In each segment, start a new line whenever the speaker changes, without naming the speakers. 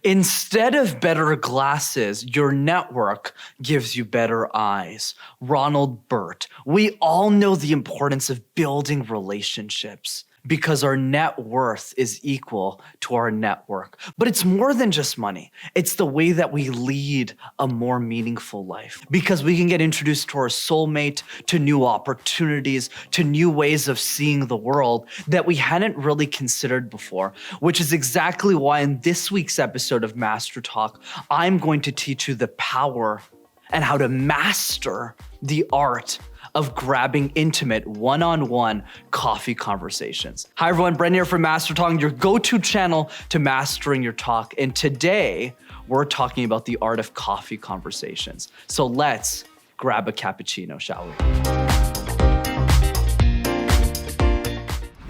Instead of better glasses, your network gives you better eyes. Ronald Burt. We all know the importance of building relationships because our net worth is equal to our network. But it's more than just money. It's the way that we lead a more meaningful life because we can get introduced to our soulmate, to new opportunities, to new ways of seeing the world that we hadn't really considered before, which is exactly why in this week's episode of MasterTalk, I'm going to teach you the power and how to master the art of grabbing intimate one-on-one coffee conversations. Hi everyone, Brendan here from MasterTalk, your go-to channel to mastering your talk. And today we're talking about the art of coffee conversations. So let's grab a cappuccino, shall we?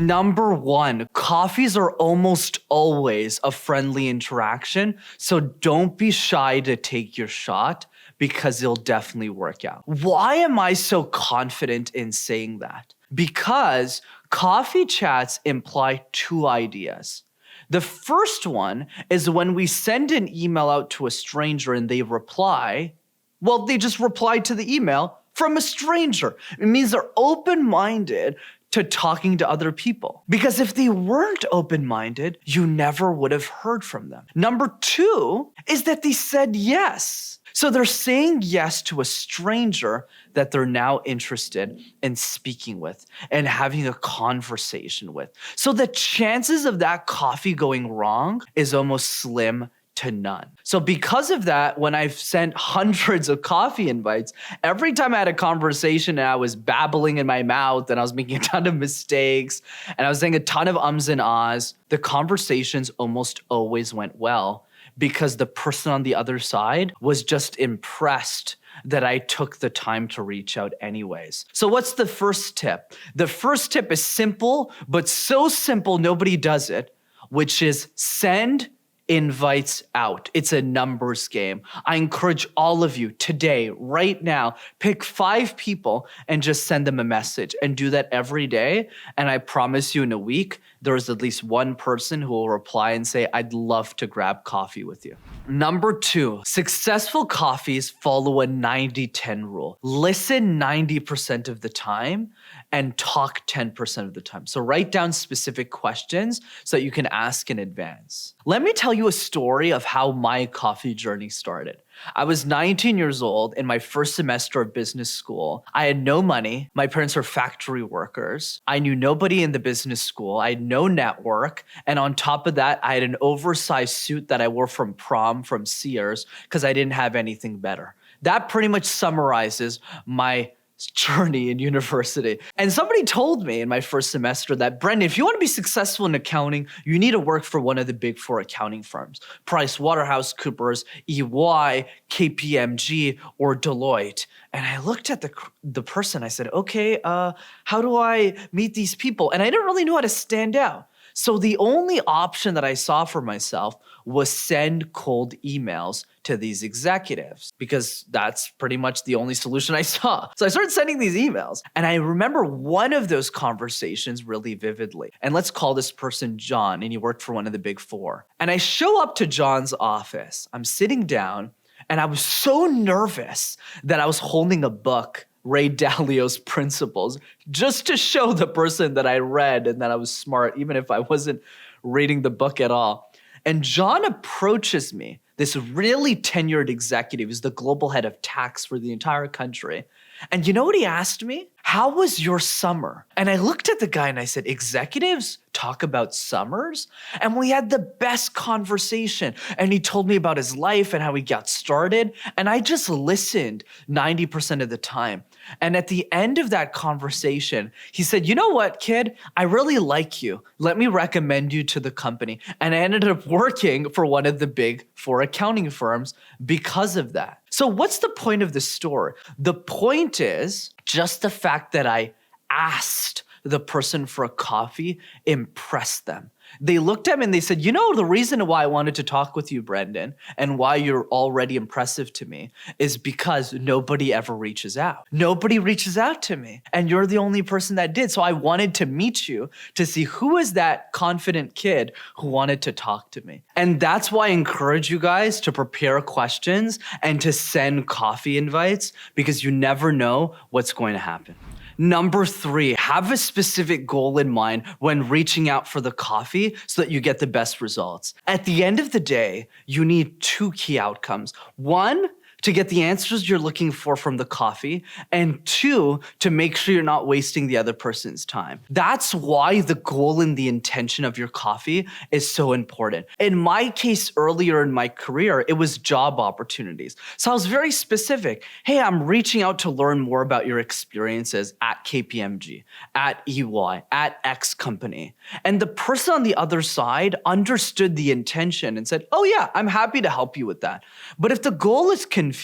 Number one, coffees are almost always a friendly interaction. So don't be shy to take your shot, because it'll definitely work out. Why am I so confident in saying that? Because coffee chats imply two ideas. The first one is when we send an email out to a stranger and they reply, well, they just replied to the email from a stranger. It means they're open-minded to talking to other people. Because if they weren't open-minded, you never would have heard from them. Number two is that they said yes. So they're saying yes to a stranger that they're now interested in speaking with and having a conversation with. So the chances of that coffee going wrong is almost slim to none. So because of that, when I've sent hundreds of coffee invites, every time I had a conversation and I was babbling in my mouth and I was making a ton of mistakes and I was saying a ton of ums and ahs, the conversations almost always went well because the person on the other side was just impressed that I took the time to reach out anyways. So what's the first tip? The first tip is simple, but so simple nobody does it, which is send invites out. It's a numbers game. I encourage all of you today, right now, pick 5 people and just send them a message and do that every day. And I promise you in a week, there's at least one person who will reply and say, I'd love to grab coffee with you. Number 2, successful coffees follow a 90-10 rule. Listen 90% of the time and talk 10% of the time. So write down specific questions so that you can ask in advance. Let me tell you a story of how my coffee journey started. I was 19 years old in my first semester of business school. I had no money. My parents were factory workers. I knew nobody in the business school. I had no network. And on top of that, I had an oversized suit that I wore from prom from Sears because I didn't have anything better. That pretty much summarizes my journey in university. And somebody told me in my first semester that, Brendan, if you want to be successful in accounting, you need to work for one of the big 4 accounting firms, PricewaterhouseCoopers, EY, KPMG, or Deloitte. And I looked at the person, I said, okay, how do I meet these people? And I didn't really know how to stand out. So the only option that I saw for myself was send cold emails to these executives because that's pretty much the only solution I saw. So I started sending these emails and I remember one of those conversations really vividly. And let's call this person John, and he worked for one of the big 4. And I show up to John's office. I'm sitting down and I was so nervous that I was holding a book, Ray Dalio's Principles, just to show the person that I read and that I was smart, even if I wasn't reading the book at all. And John approaches me, this really tenured executive, who's the global head of tax for the entire country. And you know what he asked me? How was your summer? And I looked at the guy and I said, executives talk about summers? And we had the best conversation. And he told me about his life and how he got started. And I just listened 90% of the time. And at the end of that conversation, he said, you know what, kid? I really like you. Let me recommend you to the company. And I ended up working for one of the big 4 accounting firms because of that. So what's the point of the story? The point is just the fact that I asked the person for a coffee impressed them. They looked at me and they said, the reason why I wanted to talk with you, Brendan, and why you're already impressive to me is because nobody ever reaches out. Nobody reaches out to me. And you're the only person that did. So I wanted to meet you to see who is that confident kid who wanted to talk to me. And that's why I encourage you guys to prepare questions and to send coffee invites, because you never know what's going to happen. Number 3, have a specific goal in mind when reaching out for the coffee so that you get the best results. At the end of the day, you need 2 key outcomes. 1, to get the answers you're looking for from the coffee, and 2, to make sure you're not wasting the other person's time. That's why the goal and the intention of your coffee is so important. In my case, earlier in my career, it was job opportunities. So I was very specific. Hey, I'm reaching out to learn more about your experiences at KPMG, at EY, at X company. And the person on the other side understood the intention and said, oh yeah, I'm happy to help you with that. But if the goal is confusing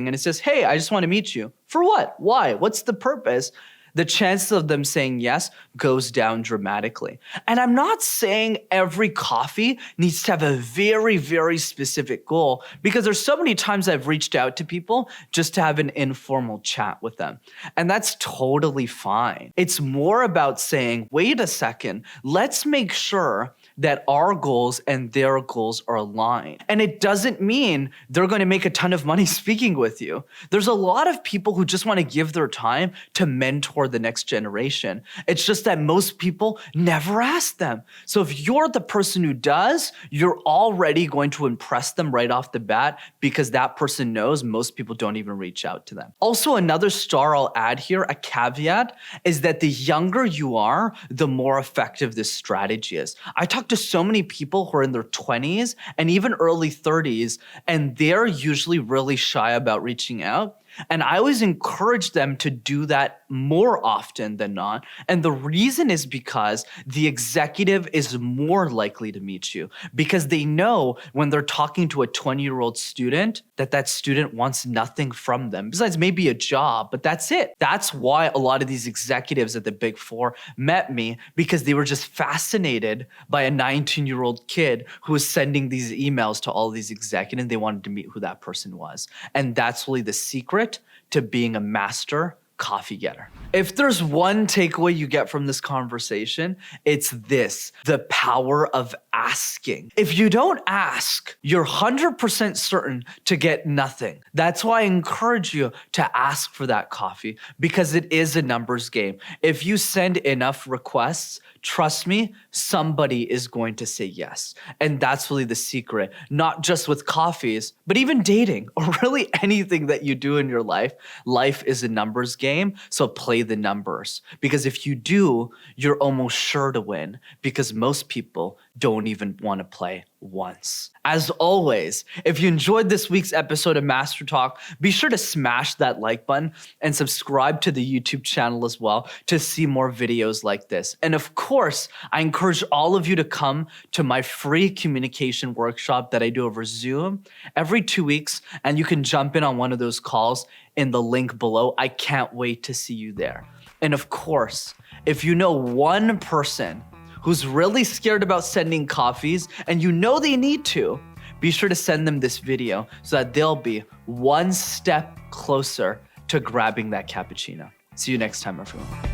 and it says, hey, I just want to meet you. For what? Why? What's the purpose? The chances of them saying yes goes down dramatically. And I'm not saying every coffee needs to have a very, very specific goal, because there's so many times I've reached out to people just to have an informal chat with them. And that's totally fine. It's more about saying, wait a second, let's make sure that our goals and their goals are aligned. And it doesn't mean they're going to make a ton of money speaking with you. There's a lot of people who just want to give their time to mentor the next generation. It's just that most people never ask them. So if you're the person who does, you're already going to impress them right off the bat, because that person knows most people don't even reach out to them. Also, another star I'll add here, a caveat, is that the younger you are, the more effective this strategy is. I talk to so many people who are in their 20s and even early 30s, and they're usually really shy about reaching out. And I always encourage them to do that more often than not. And the reason is because the executive is more likely to meet you, because they know when they're talking to a 20-year-old student that that student wants nothing from them besides maybe a job, but that's it. That's why a lot of these executives at the Big Four met me, because they were just fascinated by a 19-year-old kid who was sending these emails to all these executives. They wanted to meet who that person was. And that's really the secret to being a master coffee getter. If there's one takeaway you get from this conversation, it's this: the power of asking. If you don't ask, you're 100% certain to get nothing. That's why I encourage you to ask for that coffee, because it is a numbers game. If you send enough requests, trust me, somebody is going to say yes. And that's really the secret, not just with coffees, but even dating or really anything that you do in your life. Life is a numbers game, so play the numbers. Because if you do, you're almost sure to win, because most people don't even want to play once. As always, if you enjoyed this week's episode of MasterTalk, be sure to smash that like button and subscribe to the YouTube channel as well to see more videos like this. And of course, I encourage all of you to come to my free communication workshop that I do over Zoom every 2 weeks, and you can jump in on one of those calls in the link below. I can't wait to see you there. And of course, if you know one person who's really scared about sending coffees and you know they need to, be sure to send them this video so that they'll be one step closer to grabbing that cappuccino. See you next time, everyone.